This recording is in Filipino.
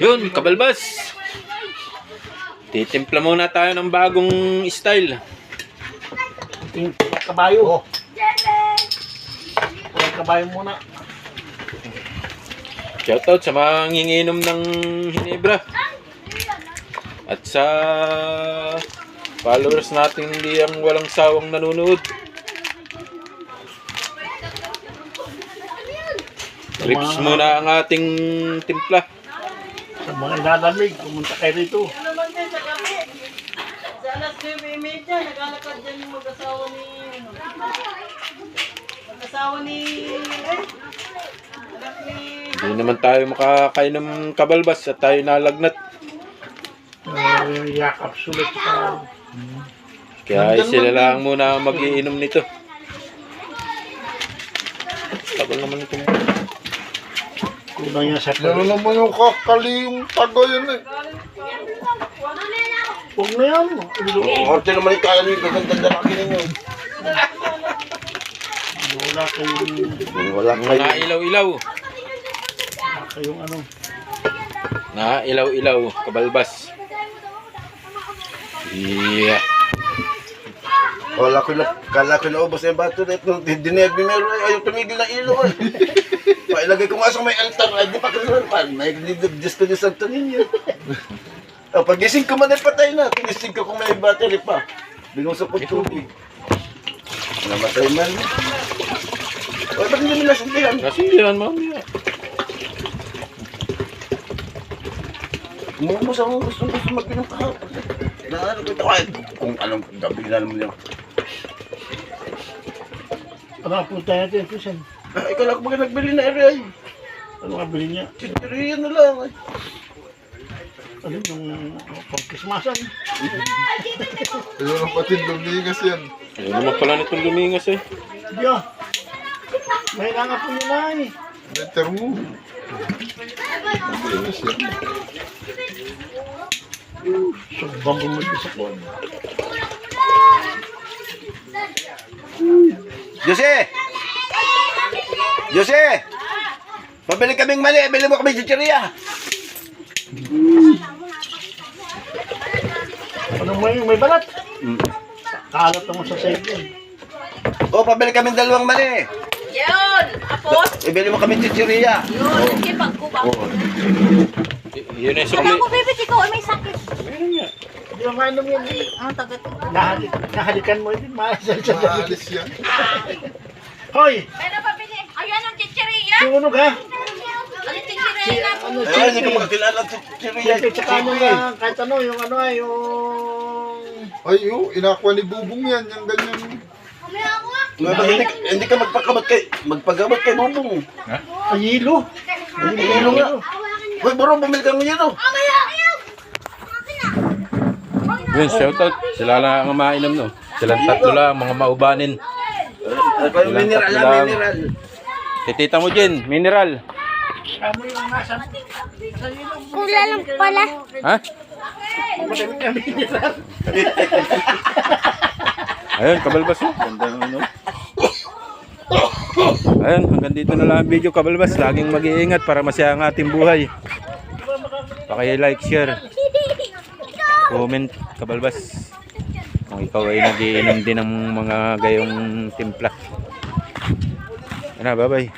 Yun, kabalbas. Titimpla muna tayo ng bagong style. Kabayo. Kabayo muna. Shoutout sa mga nginginom ng Hinebra. At sa followers natin hindi ang walang sawang nanonood. Trips muna ang ating timpla. Sa mga ilalamig, pumunta kayo rito. Ano naman kayo sa gabi? Sa alas 9:30, naglalakad dyan yung mag-asawa ni... Mag-asawa ni... Anak ni... Hindi naman tayo makakain ng kabalbas at tayo nalagnat. Yakap sulit pa. Kaya sila lang muna mag-iinom nito. Tagal naman ito. Kulang niya sa Lalo naman yung kakali yung taga yun eh. Huwag na yan. Orte naman yung kakali yung gagandang lalaki ninyo. Wala kayong... Wala Nailaw-ilaw. Wala kayong ano. Nailaw-ilaw. Kabalbas. Yeah. Kala ko na ubos na yung battery. Dinayag ni Mero ay ayaw tumigil na ilaw eh. Pailagay ko nga sa may altar ay di pa kasalan pa. May Diyos ko Diyos Santo ninyo. Pag-gising ko man ay patay na. Tinisig ko kung may battery pa. Bigong sa tubig. Namatay man. O ba't hindi nila sundihan? Nasindihan mamaya. Umubos ako gusto mag-inom kahapon. Naano ko ito kahit kung anong gabi na naman yun. Ano ang punta natin, Susan? Ikaw lang baga nagbili na area eh. Ano ang bili niya? Chichiriya na lang eh. Ano yung pang-Christmasan? Ayun ang patid, lumigas yan. Ayun naman pala nitong lumingas eh. Diyo. May nga po yun ay. Letter mo. Lumigas yan. Sobrang bumuli sa kuwan. Jose! Jose! Pabili kaming mali, bili mo kami chichiriya. Ano mo yung may balat? Kalat mo sa side yun. O, pabili kaming dalawang mali. Yun! Apos! Ibili mo kami chichiriya. Yun! Sige, pagkubang. Yun ay Wala sukli. ko, bibit, ikaw ay may sakit. Meron nga. Di ba mainom yan? Ang tagat. Nahalikan mo yun. Maalis sa Maalis yan. Hoy! May napabili. Ayan ang chichiriya. Sunog ha? Ano Si chichiriya na? ano, Ay, hindi ko makakilala ang chichiriya. Siyempre, tsaka ano nga, kahit ano, yung ano ay, yung... Ay, inakwa ni Bubong yan, yung ganyan. Hindi ka magpagamot kay Bubong. Ay, hilo. Hilo nga. Hoy, bro, bumili ka ng hilo. Yun, shoutout. Sila lang ang mainam no. Silang tatlo lang, mga maubanin. Mineral lang, mineral. Titita mo dyan, mineral. Kamo yung nasa... Kula lang pala. Ha? Ayun, kabalbas oh. Ganda ng ano. Ayun, hanggang dito na lang ang video kabalbas. Laging mag-iingat para masaya ang ating buhay. Paki-like, share, comment kabalbas. Kung ikaw ay nagiinom din ng mga gayong timpla. Ano, bye-bye.